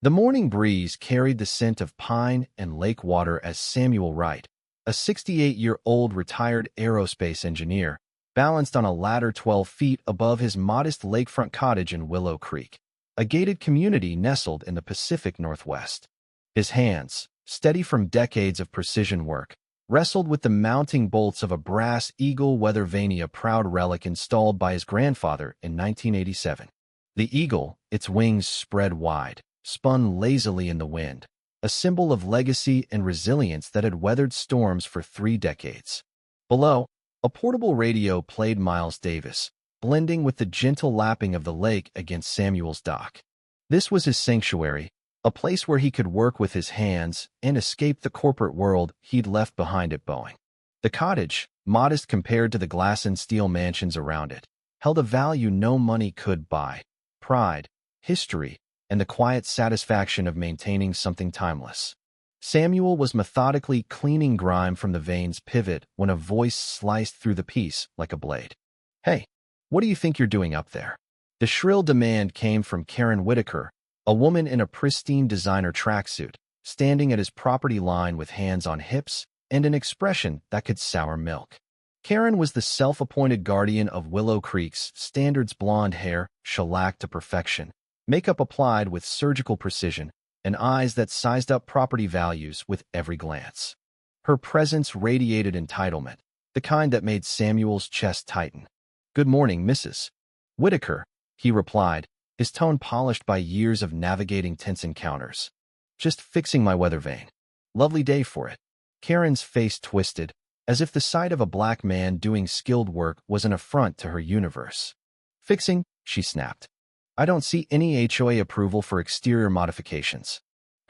The morning breeze carried the scent of pine and lake water as Samuel Wright, a 68-year-old retired aerospace engineer, balanced on a ladder 12 feet above his modest lakefront cottage in Willow Creek, a gated community nestled in the Pacific Northwest. His hands, steady from decades of precision work, wrestled with the mounting bolts of a brass Eagle weather vane, a proud relic installed by his grandfather in 1987. The Eagle, its wings spread wide, spun lazily in the wind, a symbol of legacy and resilience that had weathered storms for 3 decades. Below, a portable radio played Miles Davis, blending with the gentle lapping of the lake against Samuel's dock. This was his sanctuary, a place where he could work with his hands and escape the corporate world he'd left behind at Boeing. The cottage, modest compared to the glass and steel mansions around it, held a value no money could buy: pride, history, and the quiet satisfaction of maintaining something timeless. Samuel was methodically cleaning grime from the vane's pivot when a voice sliced through the piece like a blade. "Hey, what do you think you're doing up there?" The shrill demand came from Karen Whitaker, a woman in a pristine designer tracksuit, standing at his property line with hands on hips and an expression that could sour milk. Karen was the self-appointed guardian of Willow Creek's standards: blonde hair, shellacked to perfection, makeup applied with surgical precision, and eyes that sized up property values with every glance. Her presence radiated entitlement, the kind that made Samuel's chest tighten. "Good morning, Mrs. Whitaker," he replied, his tone polished by years of navigating tense encounters. "Just fixing my weather vane. Lovely day for it." Karen's face twisted, as if the sight of a black man doing skilled work was an affront to her universe. "Fixing?" she snapped. "I don't see any HOA approval for exterior modifications.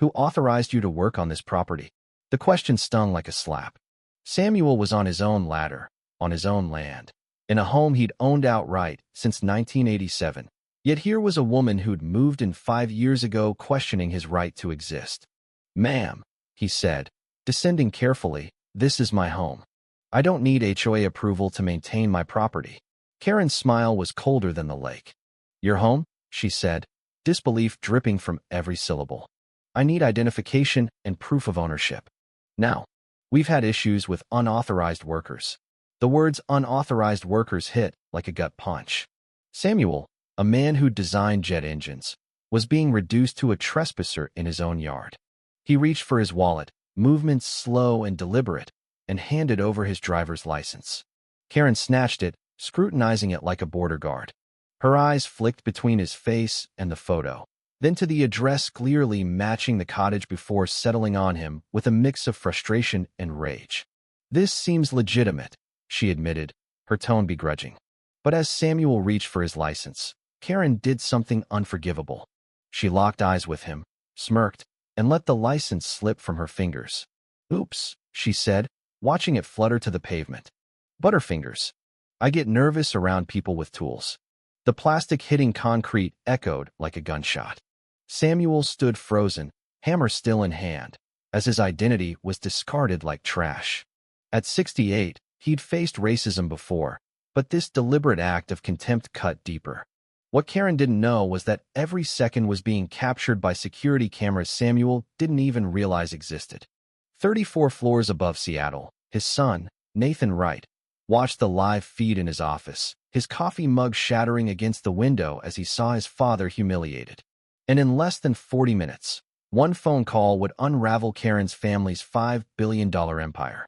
Who authorized you to work on this property?" The question stung like a slap. Samuel was on his own ladder, on his own land, in a home he'd owned outright since 1987. Yet here was a woman who'd moved in 5 years ago, questioning his right to exist. "Ma'am," he said, descending carefully, "this is my home. I don't need HOA approval to maintain my property." Karen's smile was colder than the lake. "Your home?" she said, disbelief dripping from every syllable. "I need identification and proof of ownership. Now, we've had issues with unauthorized workers." The words "unauthorized workers" hit like a gut punch. Samuel, a man who designed jet engines, was being reduced to a trespasser in his own yard. He reached for his wallet, movements slow and deliberate, and handed over his driver's license. Karen snatched it, scrutinizing it like a border guard. Her eyes flicked between his face and the photo, then to the address clearly matching the cottage before settling on him with a mix of frustration and rage. "This seems legitimate," she admitted, her tone begrudging. But as Samuel reached for his license, Karen did something unforgivable. She locked eyes with him, smirked, and let the license slip from her fingers. "Oops," she said, watching it flutter to the pavement. "Butterfingers. I get nervous around people with tools." The plastic hitting concrete echoed like a gunshot. Samuel stood frozen, hammer still in hand, as his identity was discarded like trash. At 68, he'd faced racism before, but this deliberate act of contempt cut deeper. What Karen didn't know was that every second was being captured by security cameras Samuel didn't even realize existed. 34 floors above Seattle, his son, Nathan Wright, watched the live feed in his office, his coffee mug shattering against the window as he saw his father humiliated. And in less than 40 minutes, one phone call would unravel Karen's family's $5 billion empire.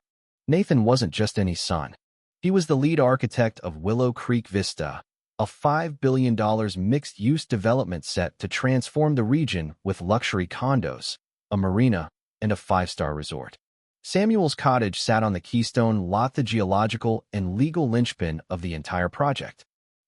Nathan wasn't just any son. He was the lead architect of Willow Creek Vista, a $5 billion mixed-use development set to transform the region with luxury condos, a marina, and a 5-star resort. Samuel's cottage sat on the keystone lot, the geological and legal linchpin of the entire project.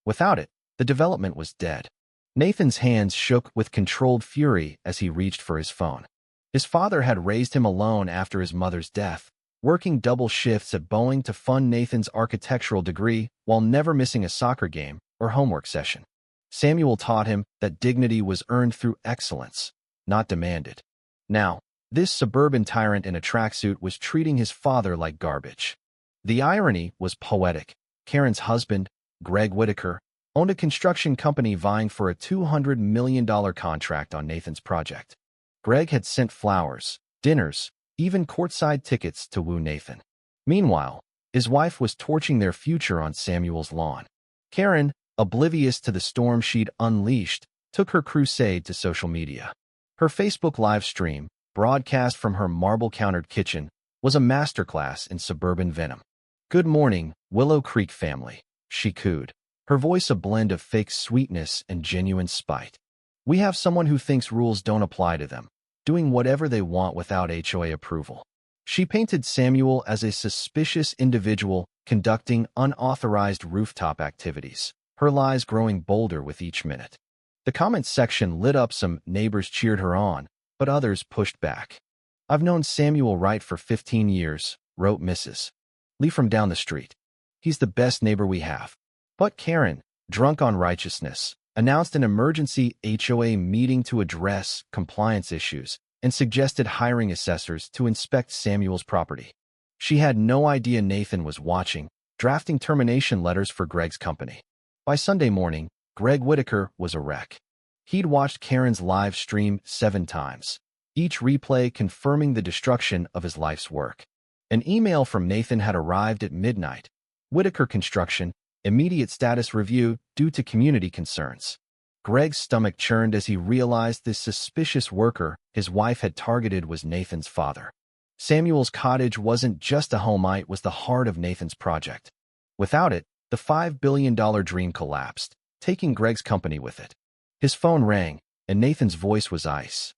Without it, the development was dead. Nathan's hands shook with controlled fury as he reached for his phone. His father had raised him alone after his mother's death, working double shifts at Boeing to fund Nathan's architectural degree while never missing a soccer game or homework session. Samuel taught him that dignity was earned through excellence, not demanded. Now, this suburban tyrant in a tracksuit was treating his father like garbage. The irony was poetic. Karen's husband, Greg Whitaker, owned a construction company vying for a $200 million contract on Nathan's project. Greg had sent flowers, dinners, even courtside tickets to woo Nathan. Meanwhile, his wife was torching their future on Samuel's lawn. Karen, oblivious to the storm she'd unleashed, took her crusade to social media. Her Facebook live stream, broadcast from her marble-countered kitchen, was a masterclass in suburban venom. "Good morning, Willow Creek family," she cooed, her voice a blend of fake sweetness and genuine spite. "We have someone who thinks rules don't apply to them, doing whatever they want without HOA approval." She painted Samuel as a suspicious individual conducting unauthorized rooftop activities, her lies growing bolder with each minute. The comments section lit up. Some neighbors cheered her on, but others pushed back. "I've known Samuel Wright for 15 years, wrote Mrs. Lee from down the street. "He's the best neighbor we have." But Karen, drunk on righteousness, announced an emergency HOA meeting to address compliance issues and suggested hiring assessors to inspect Samuel's property. She had no idea Nathan was watching, drafting termination letters for Greg's company. By Sunday morning, Greg Whitaker was a wreck. He'd watched Karen's live stream 7 times, each replay confirming the destruction of his life's work. An email from Nathan had arrived at midnight. "Whitaker Construction, immediate status review due to community concerns." Greg's stomach churned as he realized this suspicious worker his wife had targeted was Nathan's father. Samuel's cottage wasn't just a home, it was the heart of Nathan's project. Without it, the $5 billion dream collapsed, taking Greg's company with it. His phone rang, and Nathan's voice was ice.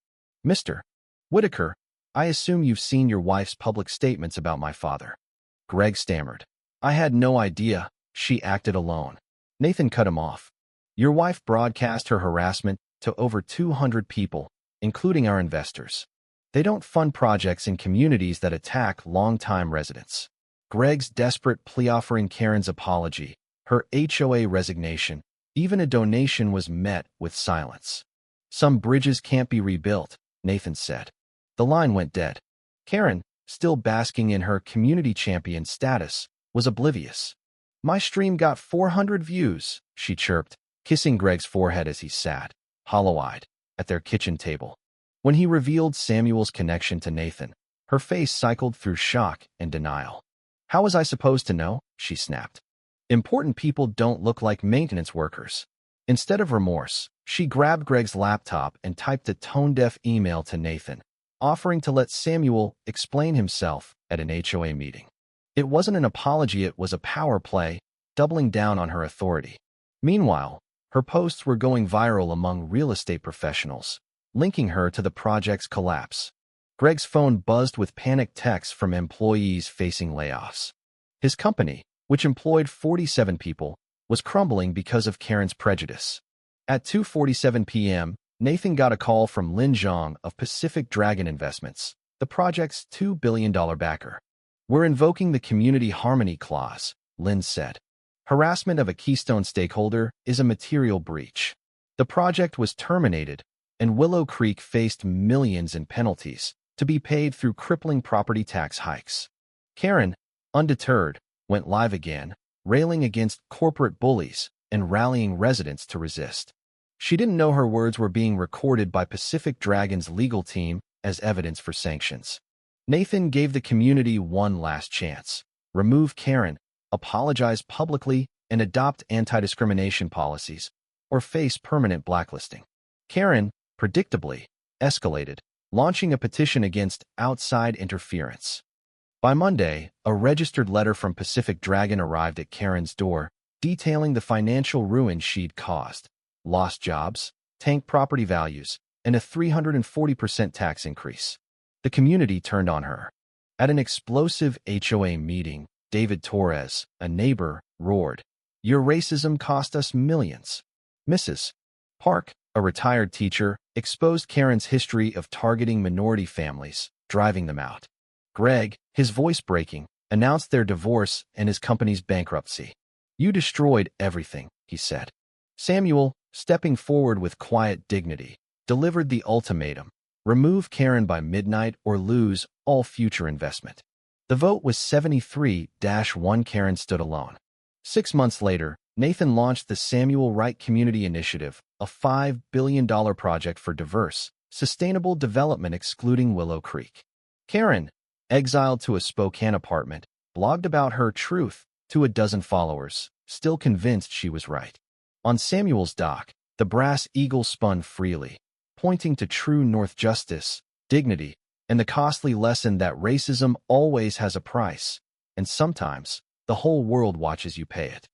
"Mr. Whitaker, I assume you've seen your wife's public statements about my father." Greg stammered. "I had no idea. She acted alone." Nathan cut him off. "Your wife broadcast her harassment to over 200 people, including our investors. They don't fund projects in communities that attack longtime residents." Greg's desperate plea, offering Karen's apology, her HOA resignation, even a donation, was met with silence. "Some bridges can't be rebuilt," Nathan said. The line went dead. Karen, still basking in her community champion status, was oblivious. "My stream got 400 views, she chirped, kissing Greg's forehead as he sat, hollow-eyed, at their kitchen table. When he revealed Samuel's connection to Nathan, her face cycled through shock and denial. "How was I supposed to know?" she snapped. "Important people don't look like maintenance workers." Instead of remorse, she grabbed Greg's laptop and typed a tone-deaf email to Nathan, offering to let Samuel explain himself at an HOA meeting. It wasn't an apology, it was a power play, doubling down on her authority. Meanwhile, her posts were going viral among real estate professionals, linking her to the project's collapse. Greg's phone buzzed with panicked texts from employees facing layoffs. His company, which employed 47 people, was crumbling because of Karen's prejudice. At 2:47 p.m., Nathan got a call from Lin Zhang of Pacific Dragon Investments, the project's $2 billion backer. "We're invoking the Community Harmony Clause," Lin said. "Harassment of a keystone stakeholder is a material breach." The project was terminated, and Willow Creek faced millions in penalties, to be paid through crippling property tax hikes. Karen, undeterred, went live again, railing against corporate bullies and rallying residents to resist. She didn't know her words were being recorded by Pacific Dragon's legal team as evidence for sanctions. Nathan gave the community one last chance: remove Karen, apologize publicly, and adopt anti-discrimination policies, or face permanent blacklisting. Karen, predictably, escalated, launching a petition against outside interference. By Monday, a registered letter from Pacific Dragon arrived at Karen's door, detailing the financial ruin she'd caused: lost jobs, tanked property values, and a 340% tax increase. The community turned on her. At an explosive HOA meeting, David Torres, a neighbor, roared, "Your racism cost us millions." Mrs. Park, a retired teacher, exposed Karen's history of targeting minority families, driving them out. Greg, his voice breaking, announced their divorce and his company's bankruptcy. "You destroyed everything," he said. Samuel, stepping forward with quiet dignity, delivered the ultimatum: remove Karen by midnight or lose all future investment. The vote was 73-1. Karen stood alone. 6 months later, Nathan launched the Samuel Wright Community Initiative, a $5 billion project for diverse, Sustainable Development Excluding Willow Creek. Karen, exiled to a Spokane apartment, blogged about her truth to a dozen followers, still convinced she was right. On Samuel's dock, the brass eagle spun freely, pointing to true North justice, dignity, and the costly lesson that racism always has a price, and sometimes the whole world watches you pay it.